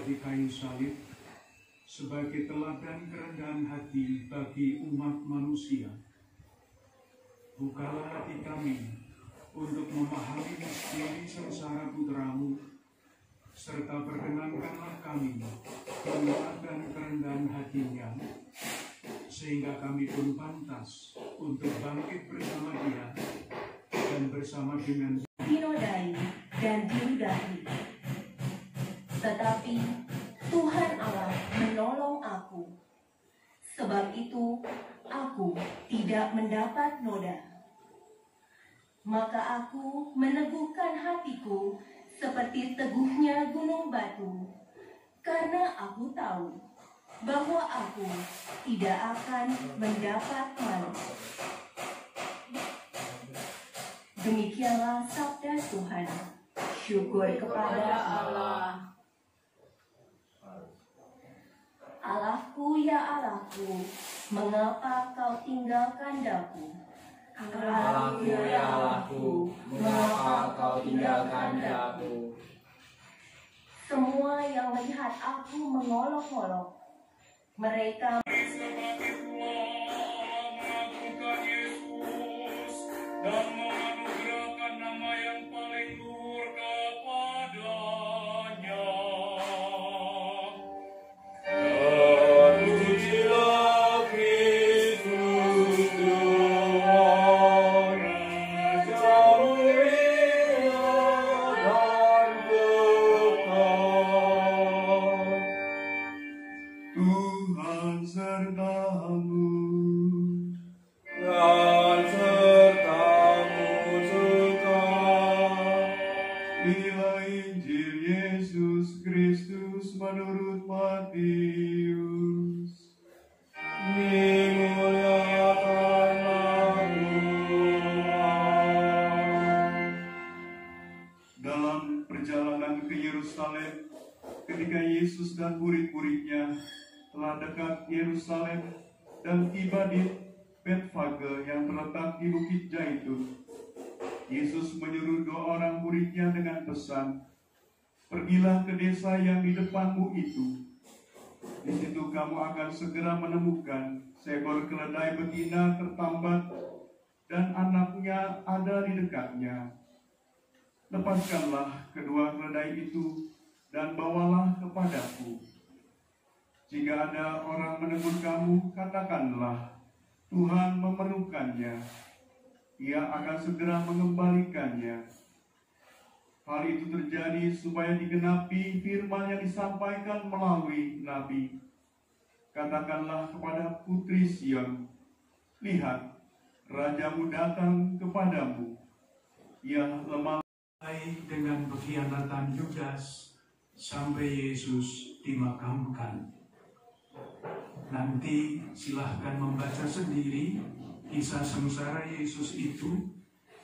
di kayu salib sebagai teladan kerendahan hati bagi umat manusia. Bukalah hati kami untuk memahami misteri sengsara putra-Mu, serta perkenankanlah kami mengenalkan kerendahan hatinya, sehingga kami pun pantas untuk bangkit bersama Dia dan bersama dengan dinodai dan diludahi. Tetapi Tuhan Allah menolong aku. Sebab itu aku tidak mendapat noda. Maka aku meneguhkan hatiku seperti teguhnya gunung batu, karena aku tahu bahwa aku tidak akan mendapat malu. Demikianlah sabda Tuhan. Syukur kepada Allah. Allahku, ya Allahku, mengapa kau tinggalkan daku? Allahku, ya Allahku, mengapa kau tinggalkan daku? Semua yang melihat aku mengolok-olok. Mereka dan menganugerahkan nama yang paling luhur kepadanya. Dan pujilah Kristus Tuhan, Raja mulia dan kekal. Tuhan sertamu. Dan sertamu juga. Inilah Injil Yesus Kristus menurut Matius. Dimuliakanlah Tuhan. Dalam perjalanan ke Yerusalem, ketika Yesus dan murid-muridnya telah dekat Yerusalem dan tiba di Betfage yang terletak di Bukit Zaitun, Yesus menyuruh 2 orang muridnya dengan pesan, "Pergilah ke desa yang di depanmu itu. Di situ kamu akan segera menemukan seekor keledai betina tertambat dan anaknya ada di dekatnya. Lepaskanlah kedua keledai itu dan bawalah kepadaku. Jika ada orang menegur kamu, katakanlah, Tuhan memerlukannya. Ia akan segera mengembalikannya." Hal itu terjadi supaya digenapi firman yang disampaikan melalui Nabi. "Katakanlah kepada putri Sion, lihat, rajamu datang kepadamu. Ia lemah dengan pengkhianatan Yudas sampai Yesus dimakamkan." Nanti silahkan membaca sendiri kisah sengsara Yesus itu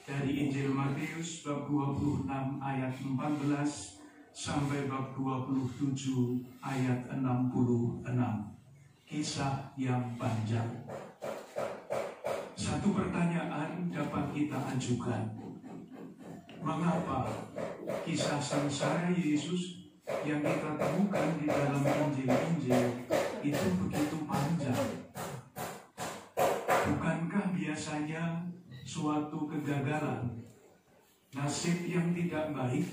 dari Injil Matius bab 26 ayat 14 sampai bab 27 ayat 66. Kisah yang panjang. Satu pertanyaan dapat kita ajukan. Mengapa kisah sengsara Yesus yang kita temukan di dalam Injil-Injil itu begitu panjang? Bukankah biasanya suatu kegagalan, nasib yang tidak baik,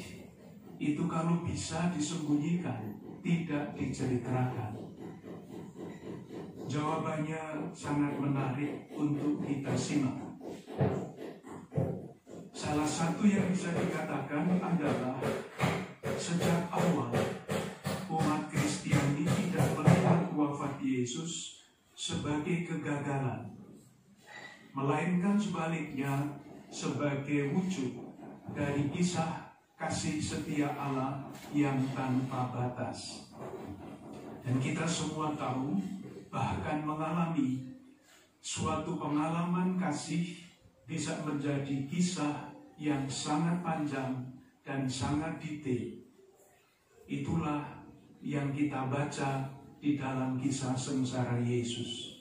itu kalau bisa disembunyikan, tidak diceritakan? Jawabannya sangat menarik untuk kita simak. Salah satu yang bisa dikatakan adalah sejak awal umat Kristiani tidak melihat wafat Yesus sebagai kegagalan, melainkan sebaliknya sebagai wujud dari kisah kasih setia Allah yang tanpa batas. Dan kita semua tahu, bahkan mengalami suatu pengalaman kasih bisa menjadi kisah yang sangat panjang dan sangat detail. Itulah yang kita baca di dalam kisah sengsara Yesus.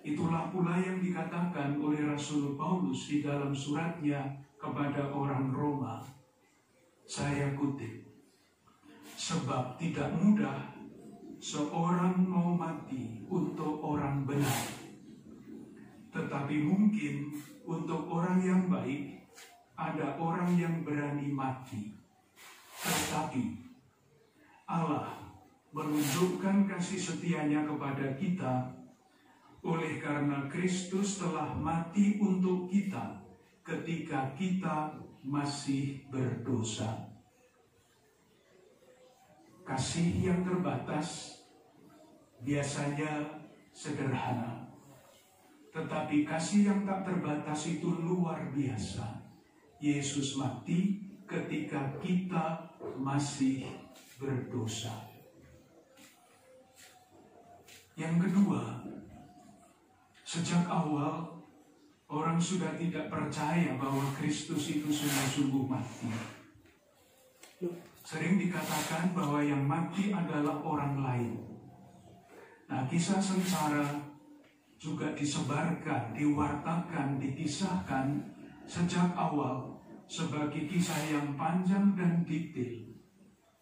Itulah pula yang dikatakan oleh Rasul Paulus di dalam suratnya kepada orang Roma. Saya kutip, Sebab tidak mudah seorang mau mati untuk orang benar. Tetapi mungkin untuk orang yang baik ada orang yang berani mati. Tetapi Allah menunjukkan kasih setianya kepada kita oleh karena Kristus telah mati untuk kita ketika kita masih berdosa. Kasih yang terbatas biasanya sederhana, tetapi kasih yang tak terbatas itu luar biasa. Yesus mati ketika kita masih berdosa. Yang kedua, sejak awal orang sudah tidak percaya bahwa Kristus itu sungguh-sungguh mati. Sering dikatakan bahwa yang mati adalah orang lain. Nah, kisah sengsara juga disebarkan, diwartakan, dikisahkan sejak awal sebagai kisah yang panjang dan detail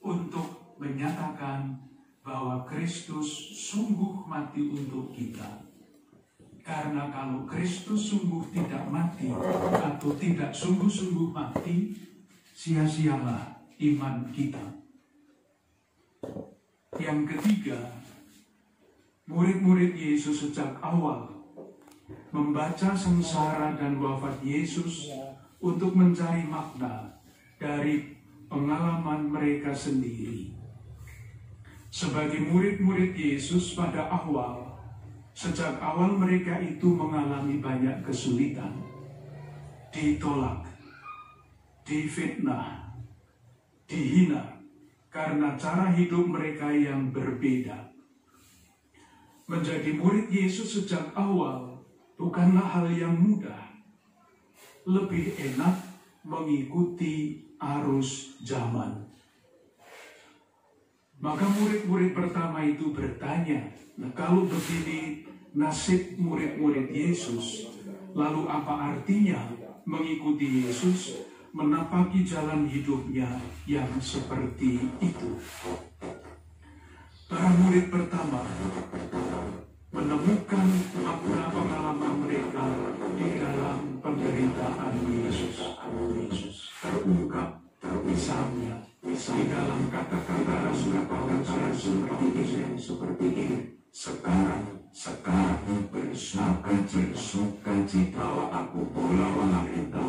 untuk menyatakan bahwa Kristus sungguh mati untuk kita. Karena kalau Kristus sungguh tidak mati atau tidak sungguh-sungguh mati, sia-sialah iman kita. Yang ketiga, murid-murid Yesus sejak awal membaca sengsara dan wafat Yesus untuk mencari makna dari pengalaman mereka sendiri. Sebagai murid-murid Yesus pada awal, sejak awal mereka itu mengalami banyak kesulitan, ditolak, difitnah, dihina karena cara hidup mereka yang berbeda. Menjadi murid Yesus sejak awal bukanlah hal yang mudah. Lebih enak mengikuti arus zaman. Maka murid-murid pertama itu bertanya, nah kalau begini nasib murid-murid Yesus, lalu apa artinya mengikuti Yesus, menapaki jalan hidupnya yang seperti itu? Para murid pertama menemukan makna pengalaman mereka di dalam penderitaan Yesus. Terungkap misalnya di dalam kata-kata seperti ini. Sekarang bersuka cita bahwa aku boleh menderita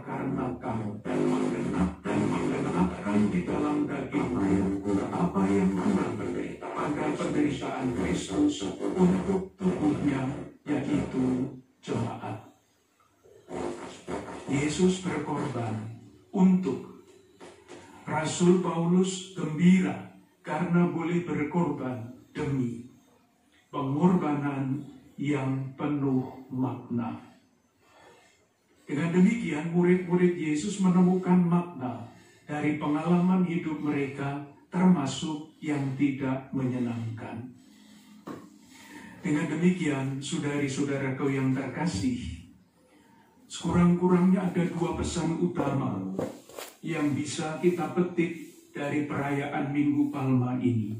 karena kamu dan menggenapkan di dalam dagingmu apa yang pernah menderita, agar penderitaan Kristus untuk tubuhnya, yaitu jemaat. Yesus berkorban untuk. Rasul Paulus gembira karena boleh berkorban demi pengorbanan yang penuh makna. Dengan demikian, murid-murid Yesus menemukan makna dari pengalaman hidup mereka, termasuk yang tidak menyenangkan. Dengan demikian, saudari-saudaraku yang terkasih, sekurang-kurangnya ada dua pesan utama yang bisa kita petik dari perayaan Minggu Palma ini.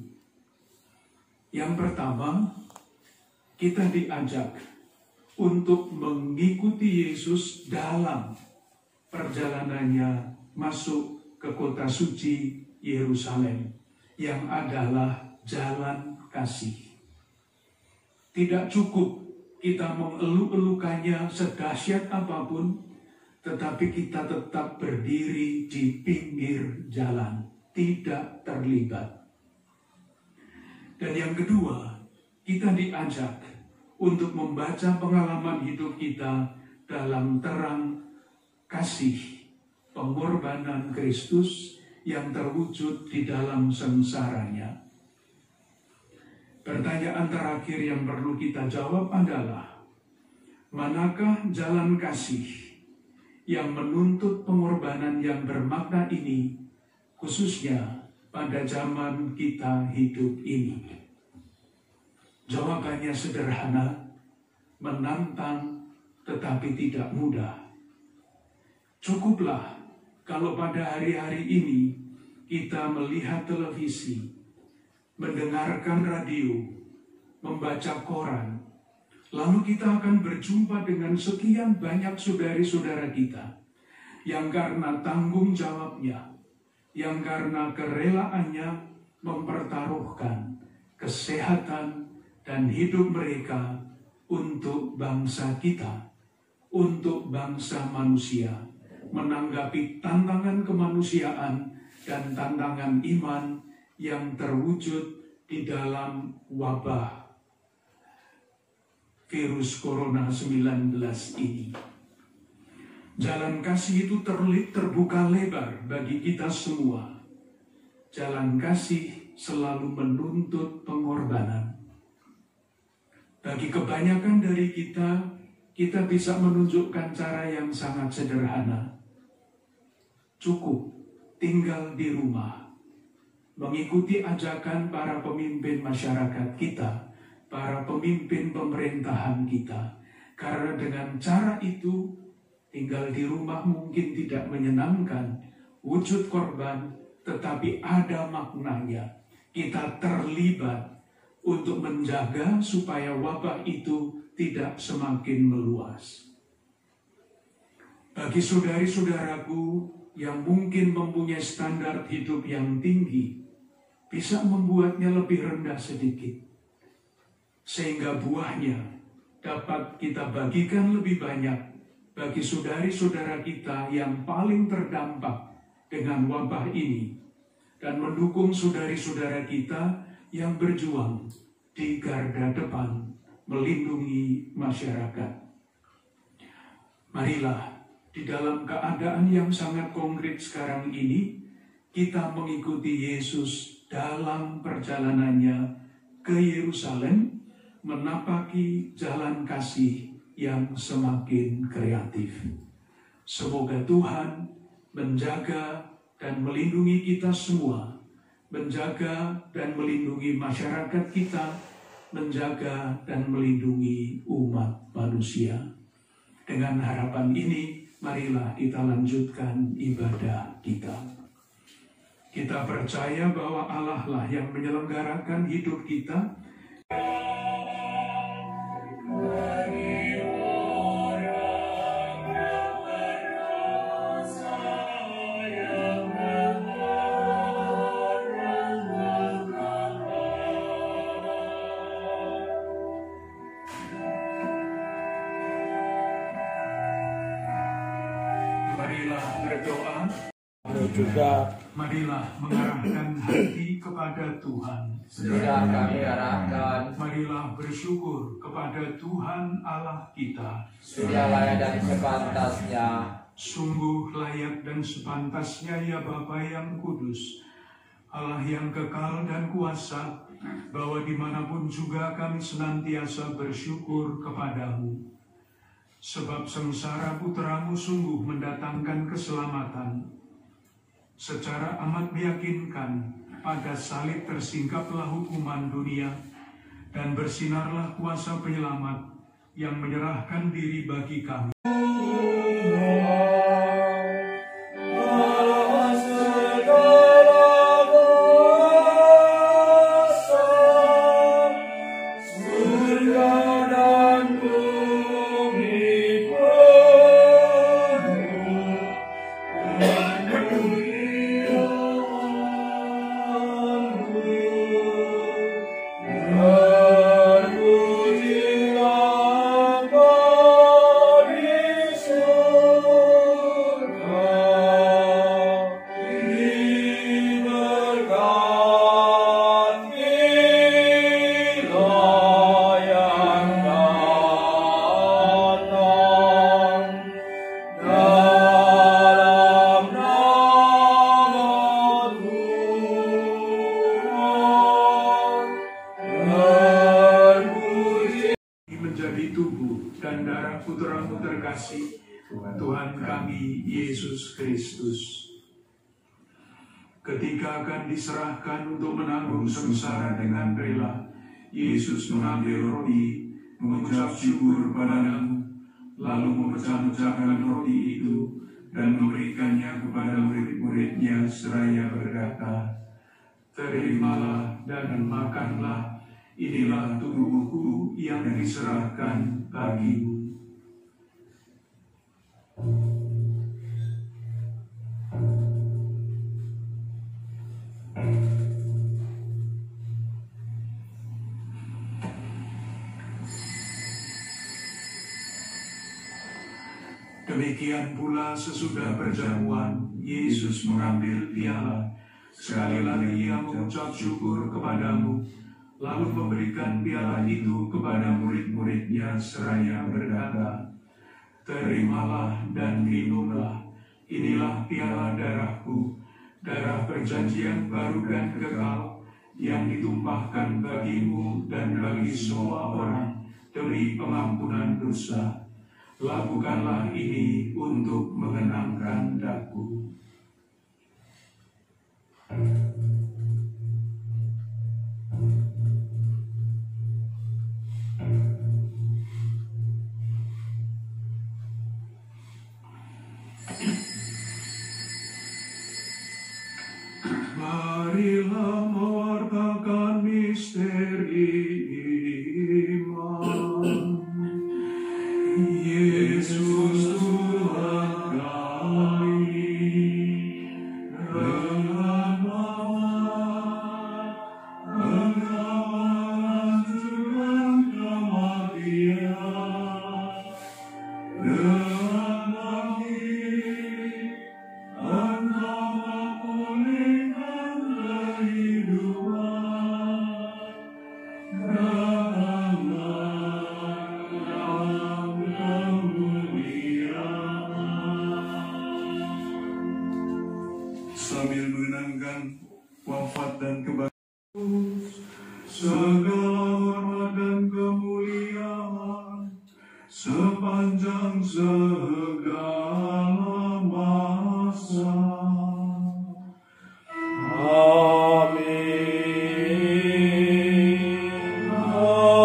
Yang pertama, kita diajak untuk mengikuti Yesus dalam perjalanannya masuk ke kota suci Yerusalem, yang adalah jalan kasih. Tidak cukup kita mengeluh-elukannya sedahsyat apapun, tetapi kita tetap berdiri di pinggir jalan, tidak terlibat. Dan yang kedua, kita diajak untuk membaca pengalaman hidup kita dalam terang kasih pengorbanan Kristus yang terwujud di dalam sengsaranya. Pertanyaan terakhir yang perlu kita jawab adalah, manakah jalan kasih yang menuntut pengorbanan yang bermakna ini, khususnya pada zaman kita hidup ini? Jawabannya sederhana, menantang tetapi tidak mudah. Cukuplah kalau pada hari-hari ini kita melihat televisi, mendengarkan radio, membaca koran, lalu kita akan berjumpa dengan sekian banyak saudari-saudara kita yang karena tanggung jawabnya, yang karena kerelaannya mempertaruhkan kesehatan dan hidup mereka untuk bangsa kita, untuk bangsa manusia, menanggapi tantangan kemanusiaan dan tantangan iman yang terwujud di dalam wabah virus Corona 19 ini. Jalan kasih itu terbuka lebar bagi kita semua. Jalan kasih selalu menuntut pengorbanan. Bagi kebanyakan dari kita bisa menunjukkan cara yang sangat sederhana. Cukup tinggal di rumah, mengikuti ajakan para pemimpin masyarakat kita, para pemimpin pemerintahan kita. Karena dengan cara itu, tinggal di rumah mungkin tidak menyenangkan, wujud korban, tetapi ada maknanya. Kita terlibat untuk menjaga supaya wabah itu tidak semakin meluas. Bagi saudari-saudaraku yang mungkin mempunyai standar hidup yang tinggi, bisa membuatnya lebih rendah sedikit, sehingga buahnya dapat kita bagikan lebih banyak bagi saudari-saudara kita yang paling terdampak dengan wabah ini, dan mendukung saudari-saudara kita yang berjuang di garda depan melindungi masyarakat. Marilah di dalam keadaan yang sangat konkret sekarang ini, kita mengikuti Yesus dalam perjalanannya ke Yerusalem, menapaki jalan kasih yang semakin kreatif. Semoga Tuhan menjaga dan melindungi kita semua, menjaga dan melindungi masyarakat kita, menjaga dan melindungi umat manusia. Dengan harapan ini, marilah kita lanjutkan ibadah kita. Kita percaya bahwa Allah lah yang menyelenggarakan hidup kita. Marilah berdoa. Juga Marilah mengarahkan hati kepada Tuhan. sudah kami arahkan, Marilah bersyukur kepada Tuhan Allah kita. sudah layak dan sepantasnya. Sungguh layak dan sepantasnya ya Bapa yang kudus, Allah yang kekal dan kuasa, bahwa dimanapun juga kami senantiasa bersyukur kepadamu. Sebab sengsara putramu sungguh mendatangkan keselamatan. Secara amat meyakinkan, pada salib tersingkaplah hukuman dunia, dan bersinarlah kuasa penyelamat yang menyerahkan diri bagi kami. Menjadi tubuh dan darah putramu terkasih, Tuhan kami Yesus Kristus. Ketika akan diserahkan untuk menanggung sengsara dengan rela, Yesus mengambil roti, mengucap syukur padamu, lalu memecah-mecahkan roti itu, dan memberikannya kepada murid-muridnya seraya berkata, "Terimalah dan makanlah, inilah tubuhku yang diserahkan bagimu." Demikian pula sesudah perjamuan, Yesus mengambil piala. Sekali lagi Ia mengucap syukur kepadamu, lalu memberikan piala itu kepada murid-muridnya seraya berkata, "Terimalah dan minumlah, inilah piala darahku, darah perjanjian baru dan kekal, yang ditumpahkan bagimu dan bagi semua orang demi pengampunan dosa. Lakukanlah ini untuk mengenangkan daku." Marilah mewartakan misteri iman. Yesus Tuhan kami, dengan Engkau Tuhan kematian, dengan bangkit Engkau memulihkan kehidupan. Sambil mengenangkan wafat dan kebangkitan, segala hormat dan kemuliaan sepanjang segala masa. Amin. Amin.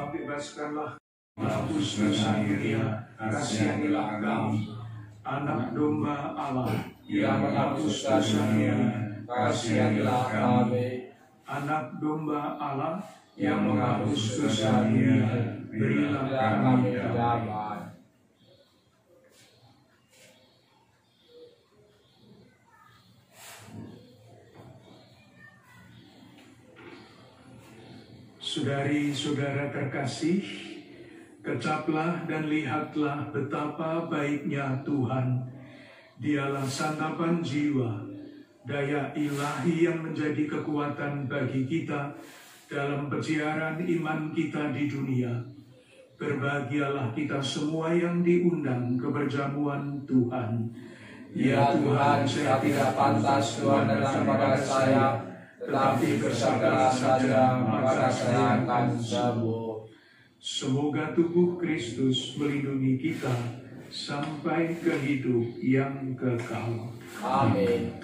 Bebaskanlah, hapus dosa dunia, kasihanilah kami. Anak domba Allah, yang menghapus dosa dunia, kasihanilah kami. Anak domba Allah, Yang menghapus dosa dunia, berilah kami damai. Saudari-saudara terkasih, kecaplah dan lihatlah betapa baiknya Tuhan. Dialah santapan jiwa, daya ilahi yang menjadi kekuatan bagi kita dalam perjalanan iman kita di dunia. Berbahagialah kita semua yang diundang ke perjamuan Tuhan. Ya Tuhan, saya tidak pantas Tuhan datang pada saya, tetapi bersabdalah saja, maka saya akan sembuh. Semoga tubuh Kristus melindungi kita sampai ke hidup yang kekal. Amin.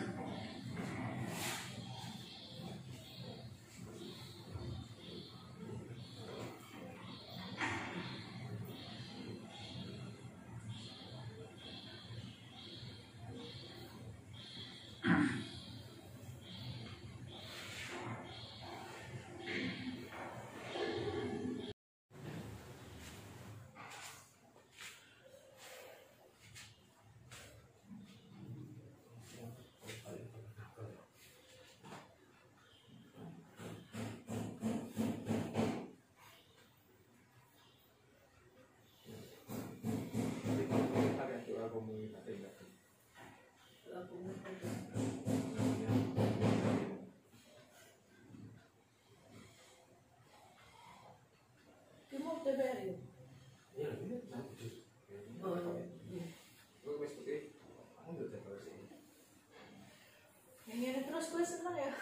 Ini terus gue seneng ya.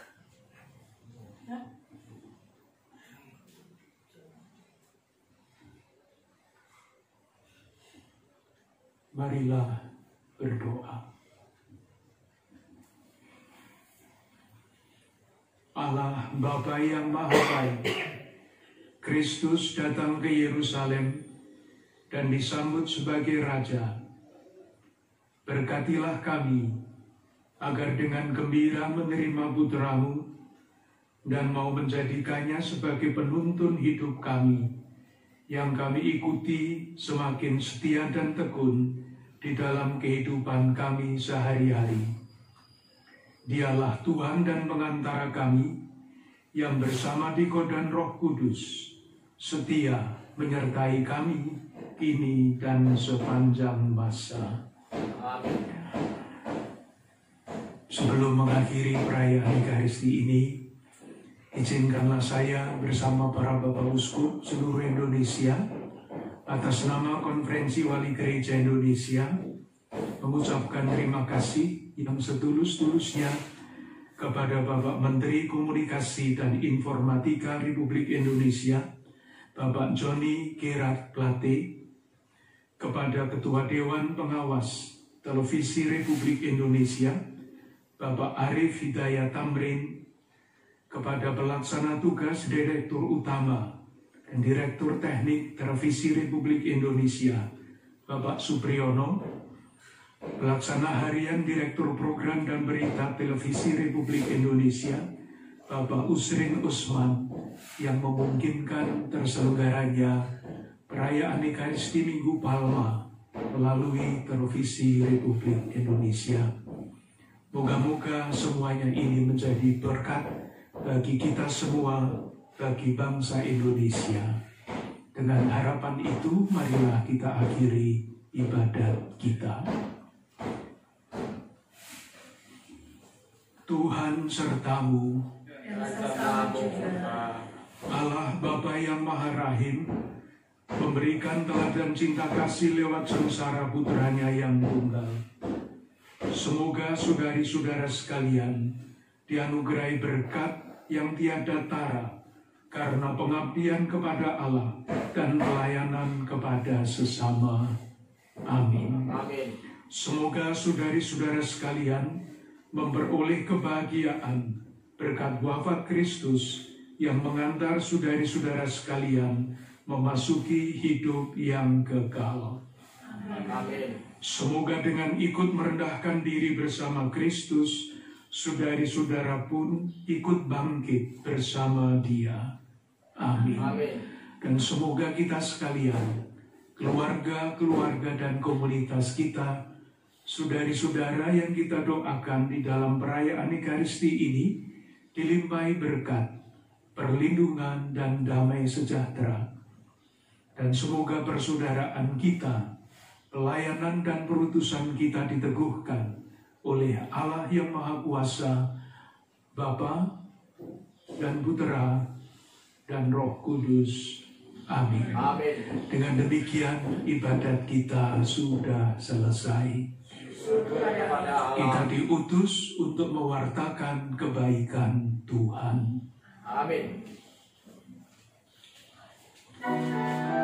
Hah? Marilah berdoa. Allah Bapa yang Maha Baik, Kristus datang ke Yerusalem dan disambut sebagai Raja. Berkatilah kami agar dengan gembira menerima putra-Mu dan mau menjadikannya sebagai penuntun hidup kami, yang kami ikuti semakin setia dan tekun di dalam kehidupan kami sehari-hari. Dialah Tuhan dan pengantara kami, yang bersama Diko dan Roh Kudus setia menyertai kami kini dan sepanjang masa. Amin. Sebelum mengakhiri perayaan Ekaristi ini, izinkanlah saya bersama para Bapak Uskup seluruh Indonesia atas nama Konferensi Wali Gereja Indonesia mengucapkan terima kasih yang setulus-tulusnya kepada Bapak Menteri Komunikasi dan Informatika Republik Indonesia, Bapak Joni Gerard Plate, kepada Ketua Dewan Pengawas Televisi Republik Indonesia, Bapak Arif Hidayat Tamrin, kepada Pelaksana Tugas Direktur Utama dan Direktur Teknik Televisi Republik Indonesia, Bapak Supriyono, Pelaksana Harian Direktur Program dan Berita Televisi Republik Indonesia, Bapak Usrin Usman, yang memungkinkan terselenggaranya perayaan Ekaristi Minggu Palma melalui Televisi Republik Indonesia. Moga-moga semuanya ini menjadi berkat bagi kita semua, bagi bangsa Indonesia. Dengan harapan itu, marilah kita akhiri ibadat kita. Tuhan sertamu, Dan serta juga. Allah Bapa yang Maha Rahim, memberikan teladan cinta kasih lewat sengsara putranya yang tunggal. Semoga saudari-saudara sekalian dianugerahi berkat yang tiada tara karena pengabdian kepada Allah dan pelayanan kepada sesama. Amin. Amin. Semoga saudari-saudara sekalian memperoleh kebahagiaan berkat wafat Kristus yang mengantar saudari-saudara sekalian memasuki hidup yang kekal. Amin. Semoga dengan ikut merendahkan diri bersama Kristus, saudari-saudara pun ikut bangkit bersama Dia. Amin. Amin. Dan semoga kita sekalian, keluarga-keluarga dan komunitas kita, saudari-saudara yang kita doakan di dalam perayaan Ekaristi ini, dilimpahi berkat, perlindungan dan damai sejahtera. Dan semoga persaudaraan kita, pelayanan dan perutusan kita diteguhkan oleh Allah yang Maha Kuasa, Bapa dan Putera dan Roh Kudus. Amin. Amin. Dengan demikian ibadat kita sudah selesai. Syukur kepada Kita Allah. diutus untuk mewartakan kebaikan Tuhan. Amin. Haleluya.